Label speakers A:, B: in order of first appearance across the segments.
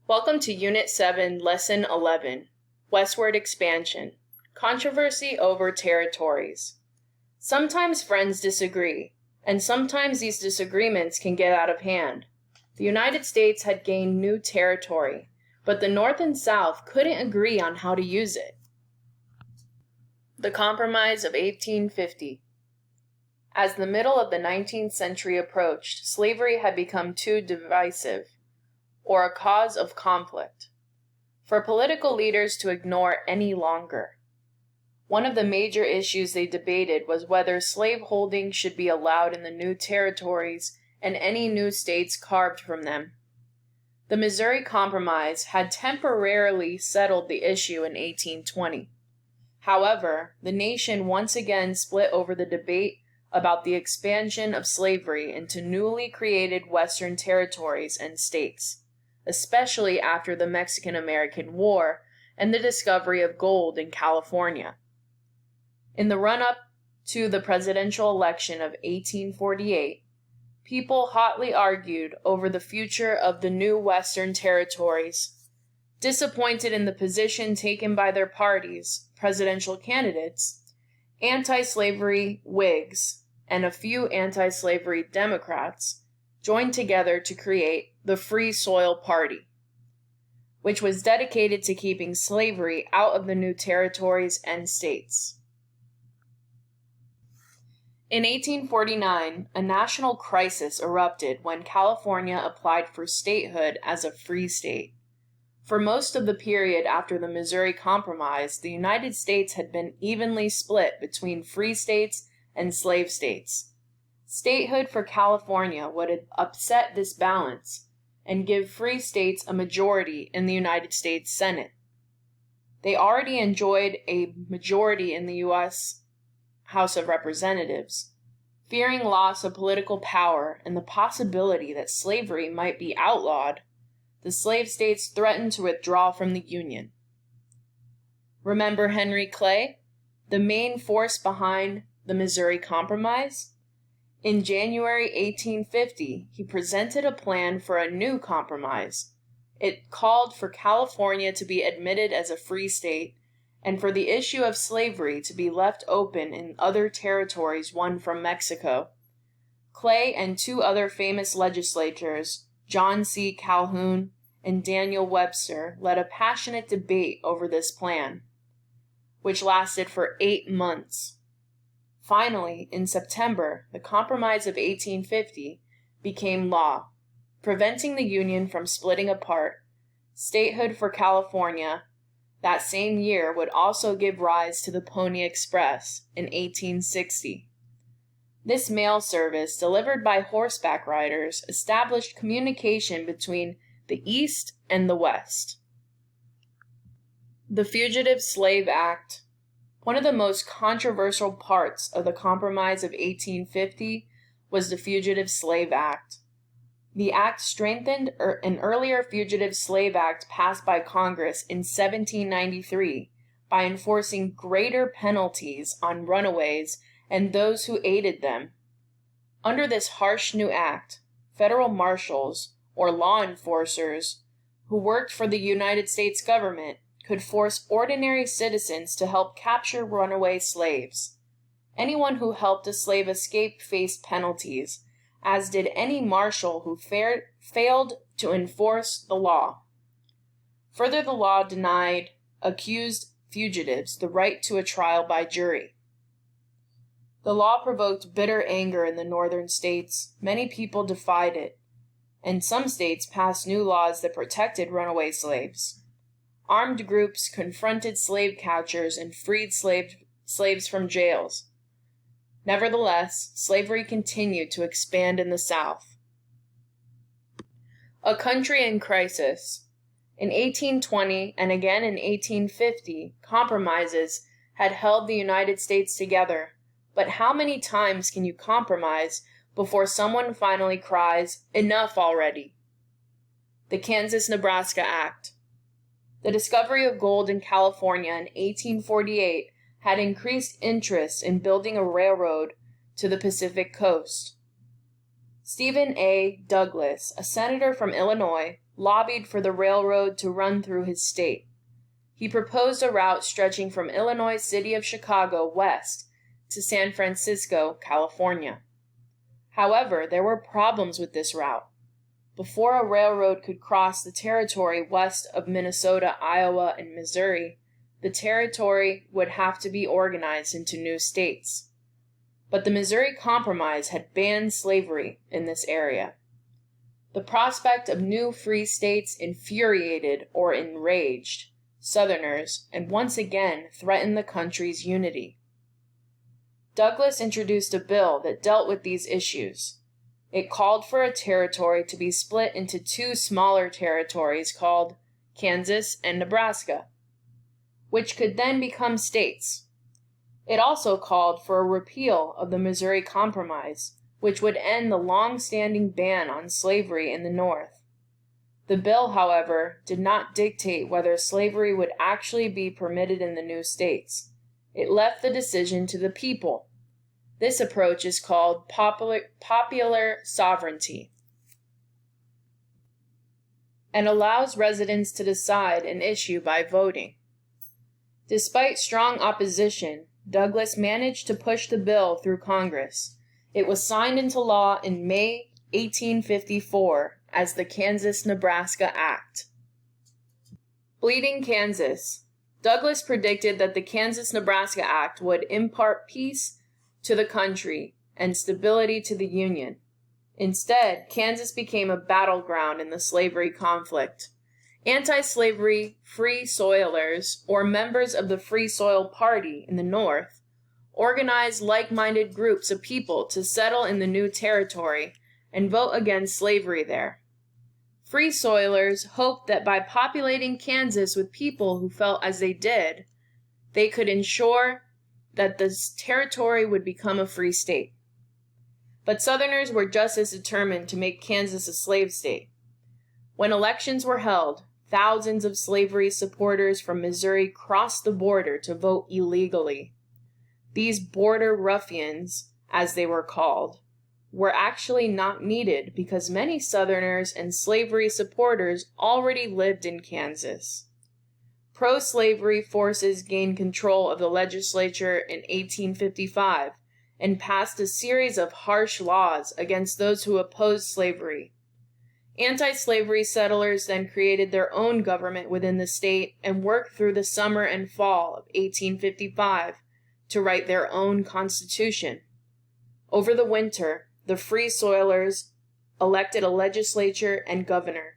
A: Welcome to Unit 7, Lesson 11, Westward Expansion, Controversy over Territories. Sometimes friends disagree, and sometimes these disagreements can get out of hand. The United States had gained new territory, but the North and South couldn't agree on how to use it. The Compromise of 1850. As the middle of the 19th century approached, slavery had become too divisive, or a cause of conflict, for political leaders to ignore any longer. One of the major issues they debated was whether slaveholding should be allowed in the new territories and any new states carved from them. The Missouri Compromise had temporarily settled the issue in 1820. However, the nation once again split over the debate about the expansion of slavery into newly created Western territories and states, especially after the Mexican-American War and the discovery of gold in California. In the run-up to the presidential election of 1848, people hotly argued over the future of the new Western territories. Disappointed in the position taken by their parties' presidential candidates, anti-slavery Whigs and a few anti-slavery Democrats joined together to create the Free Soil Party, which was dedicated to keeping slavery out of the new territories and states. In 1849, a national crisis erupted when California applied for statehood as a free state. For most of the period after the Missouri Compromise, the United States had been evenly split between free states and slave states. Statehood for California would upset this balance and give free states a majority in the United States Senate. They already enjoyed a majority in the U.S. House of Representatives. Fearing loss of political power and the possibility that slavery might be outlawed, the slave states threatened to withdraw from the Union. Remember Henry Clay, the main force behind the Missouri Compromise? In January 1850, he presented a plan for a new compromise. It called for California to be admitted as a free state and for the issue of slavery to be left open in other territories won from Mexico. Clay and two other famous legislators, John C. Calhoun and Daniel Webster, led a passionate debate over this plan, which lasted for 8 months. Finally, in September, the Compromise of 1850 became law, preventing the Union from splitting apart. Statehood for California that same year would also give rise to the Pony Express in 1860. This mail service, delivered by horseback riders, established communication between the East and the West. The Fugitive Slave Act. One of the most controversial parts of the Compromise of 1850 was the Fugitive Slave Act. The act strengthened an earlier Fugitive Slave Act passed by Congress in 1793 by enforcing greater penalties on runaways and those who aided them. Under this harsh new act, federal marshals, or law enforcers, who worked for the United States government, could force ordinary citizens to help capture runaway slaves. Anyone who helped a slave escape faced penalties, as did any marshal who failed to enforce the law. Further, the law denied accused fugitives the right to a trial by jury. The law provoked bitter anger in the northern states. Many people defied it, and some states passed new laws that protected runaway slaves. Armed groups confronted slave catchers and freed slaves from jails. Nevertheless, slavery continued to expand in the South. A country in crisis. In 1820 and again in 1850, compromises had held the United States together. But how many times can you compromise before someone finally cries, "Enough already"? The Kansas-Nebraska Act. The discovery of gold in California in 1848 had increased interest in building a railroad to the Pacific coast. Stephen A. Douglas, a senator from Illinois, lobbied for the railroad to run through his state. He proposed a route stretching from Illinois city of Chicago west to San Francisco, California. However, there were problems with this route. Before a railroad could cross the territory west of Minnesota, Iowa, and Missouri, the territory would have to be organized into new states. But the Missouri Compromise had banned slavery in this area. The prospect of new free states infuriated or enraged Southerners and once again threatened the country's unity. Douglas introduced a bill that dealt with these issues. It called for a territory to be split into two smaller territories called Kansas and Nebraska, which could then become states. It also called for a repeal of the Missouri Compromise, which would end the long-standing ban on slavery in the North. The bill, however, did not dictate whether slavery would actually be permitted in the new states. It left the decision to the people. This approach is called popular sovereignty and allows residents to decide an issue by voting. Despite strong opposition, Douglas managed to push the bill through Congress. It was signed into law in May 1854 as the Kansas-Nebraska Act. Bleeding Kansas. Douglas predicted that the Kansas-Nebraska Act would impart peace to the country and stability to the Union. Instead, Kansas became a battleground in the slavery conflict. Anti-slavery Free Soilers, or members of the Free Soil Party in the North, organized like-minded groups of people to settle in the new territory and vote against slavery there. Free Soilers hoped that by populating Kansas with people who felt as they did, they could ensure that this territory would become a free state. But Southerners were just as determined to make Kansas a slave state. When elections were held, thousands of slavery supporters from Missouri crossed the border to vote illegally. These border ruffians, as they were called, were actually not needed because many Southerners and slavery supporters already lived in Kansas. Pro-slavery forces gained control of the legislature in 1855 and passed a series of harsh laws against those who opposed slavery. Anti-slavery settlers then created their own government within the state and worked through the summer and fall of 1855 to write their own constitution. Over the winter, the Free Soilers elected a legislature and governor.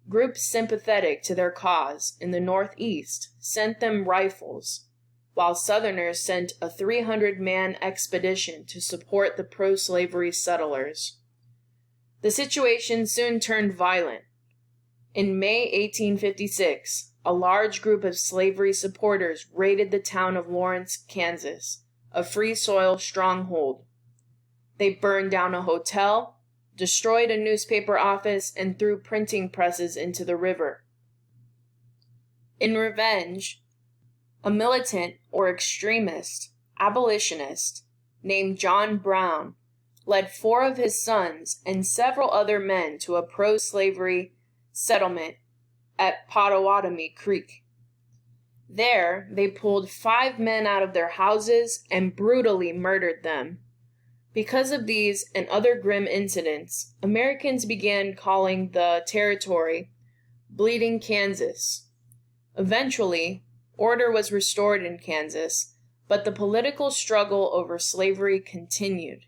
A: Groups sympathetic to their cause in the Northeast sent them rifles, while Southerners sent a 300-man expedition to support the pro-slavery settlers. The situation soon turned violent. In May 1856, a large group of slavery supporters raided the town of Lawrence, Kansas, a Free Soil stronghold. They burned down a hotel, destroyed a newspaper office, and threw printing presses into the river. In revenge, a militant or extremist abolitionist named John Brown led 4 of his sons and several other men to a pro-slavery settlement at Pottawatomie Creek. There, they pulled 5 men out of their houses and brutally murdered them. Because of these and other grim incidents, Americans began calling the territory Bleeding Kansas. Eventually, order was restored in Kansas, but the political struggle over slavery continued.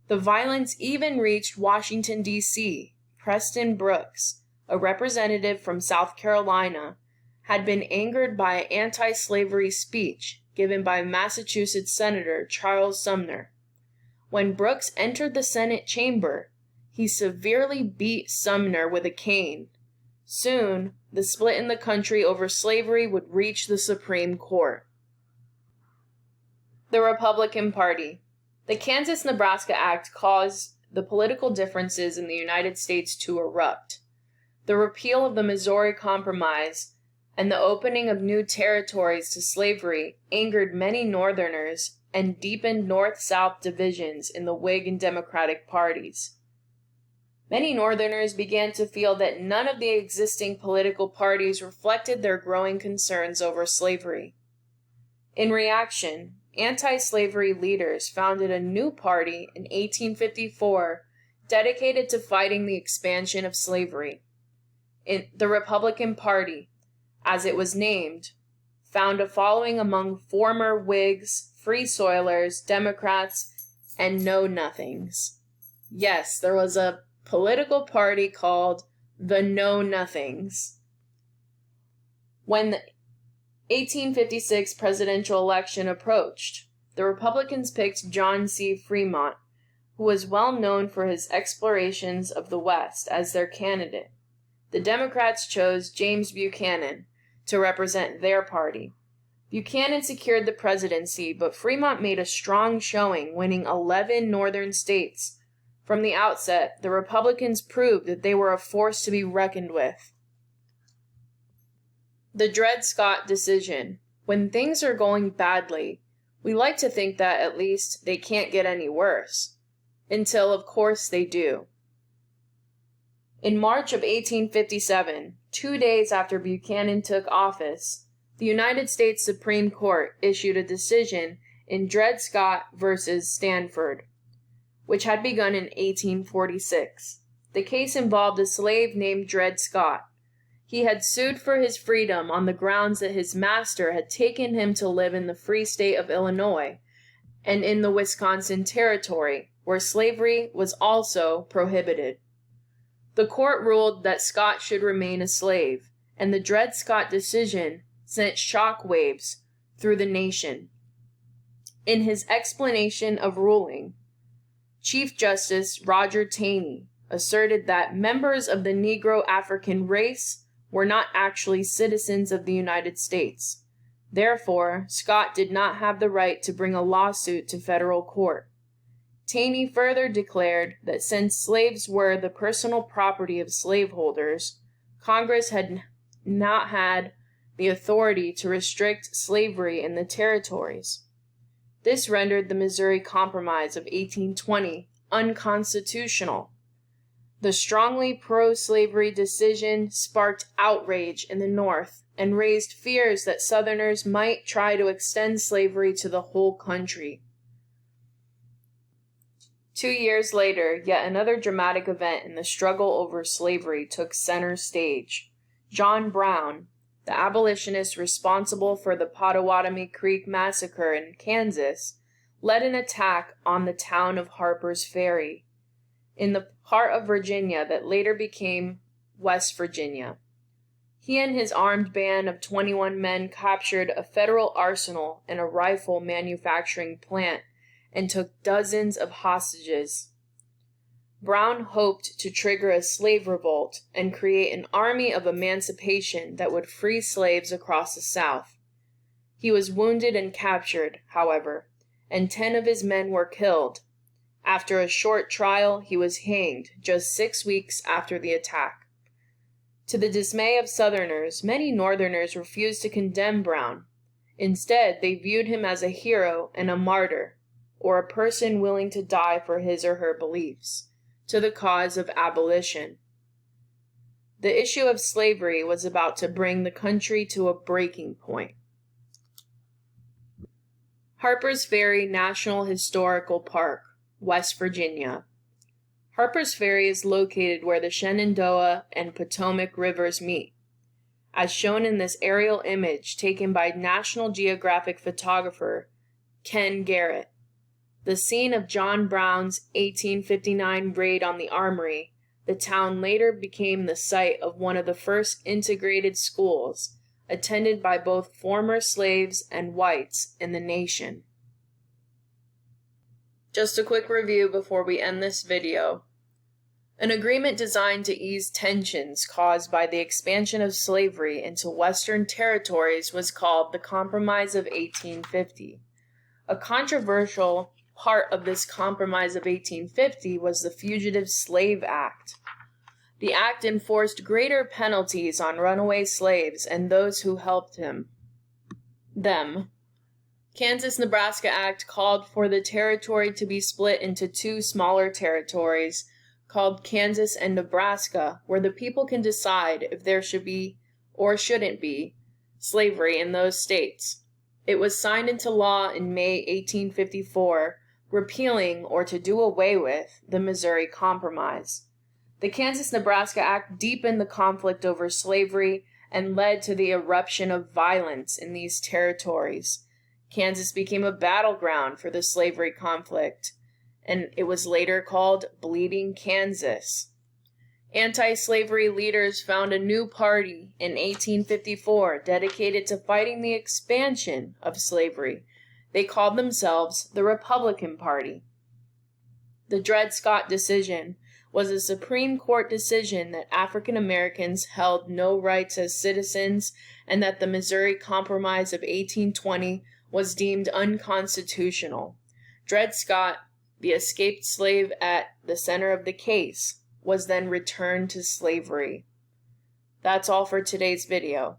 A: The violence even reached Washington, D.C. Preston Brooks, a representative from South Carolina, had been angered by an anti-slavery speech given by Massachusetts Senator Charles Sumner. When Brooks entered the Senate chamber, he severely beat Sumner with a cane. Soon, the split in the country over slavery would reach the Supreme Court. The Republican Party. The Kansas-Nebraska Act caused the political differences in the United States to erupt. The repeal of the Missouri Compromise and the opening of new territories to slavery angered many Northerners and deepened North-South divisions in the Whig and Democratic parties. Many Northerners began to feel that none of the existing political parties reflected their growing concerns over slavery. In reaction, anti-slavery leaders founded a new party in 1854 dedicated to fighting the expansion of slavery. The Republican Party, as it was named, found a following among former Whigs, Free Soilers, Democrats, and Know-Nothings. Yes, there was a political party called the Know-Nothings. When the 1856 presidential election approached, the Republicans picked John C. Fremont, who was well known for his explorations of the West, as their candidate. The Democrats chose James Buchanan to represent their party. Buchanan secured the presidency, but Fremont made a strong showing, winning 11 northern states. From the outset, the Republicans proved that they were a force to be reckoned with. The Dred Scott decision. When things are going badly, we like to think that at least they can't get any worse. Until, of course, they do. In March of 1857, 2 days after Buchanan took office, the United States Supreme Court issued a decision in Dred Scott versus Stanford, which had begun in 1846. The case involved a slave named Dred Scott. He had sued for his freedom on the grounds that his master had taken him to live in the free state of Illinois and in the Wisconsin Territory, where slavery was also prohibited. The court ruled that Scott should remain a slave, and the Dred Scott decision sent shock waves through the nation. In his explanation of ruling, Chief Justice Roger Taney asserted that members of the Negro African race were not actually citizens of the United States. Therefore, Scott did not have the right to bring a lawsuit to federal court. Taney further declared that since slaves were the personal property of slaveholders, Congress had not had the authority to restrict slavery in the territories. This rendered the Missouri Compromise of 1820 unconstitutional. The strongly pro-slavery decision sparked outrage in the North and raised fears that Southerners might try to extend slavery to the whole country. 2 years later, yet another dramatic event in the struggle over slavery took center stage. John Brown, the abolitionist responsible for the Pottawatomie Creek Massacre in Kansas, led an attack on the town of Harper's Ferry, in the part of Virginia that later became West Virginia. He and his armed band of 21 men captured a federal arsenal and a rifle manufacturing plant and took dozens of hostages. Brown hoped to trigger a slave revolt and create an army of emancipation that would free slaves across the South. He was wounded and captured, however, and 10 of his men were killed. After a short trial, he was hanged just 6 weeks after the attack. To the dismay of Southerners, many Northerners refused to condemn Brown. Instead, they viewed him as a hero and a martyr, or a person willing to die for his or her beliefs, to the cause of abolition. The issue of slavery was about to bring the country to a breaking point. Harper's Ferry National Historical Park, West Virginia. Harper's Ferry is located where the Shenandoah and Potomac rivers meet, as shown in this aerial image taken by National Geographic photographer Ken Garrett. The scene of John Brown's 1859 raid on the armory, the town later became the site of one of the first integrated schools, attended by both former slaves and whites in the nation. Just a quick review before we end this video. An agreement designed to ease tensions caused by the expansion of slavery into Western territories was called the Compromise of 1850. A controversial part of this Compromise of 1850 was the Fugitive Slave Act. The act enforced greater penalties on runaway slaves and those who helped them. Kansas-Nebraska Act called for the territory to be split into 2 smaller territories, called Kansas and Nebraska, where the people can decide if there should be or shouldn't be slavery in those states. It was signed into law in May 1854, repealing or to do away with the Missouri Compromise. The Kansas-Nebraska Act deepened the conflict over slavery and led to the eruption of violence in these territories. Kansas became a battleground for the slavery conflict, and it was later called Bleeding Kansas. Anti-slavery leaders found a new party in 1854 dedicated to fighting the expansion of slavery. They called themselves the Republican Party. The Dred Scott decision was a Supreme Court decision that African Americans held no rights as citizens and that the Missouri Compromise of 1820 was deemed unconstitutional. Dred Scott, the escaped slave at the center of the case, was then returned to slavery. That's all for today's video.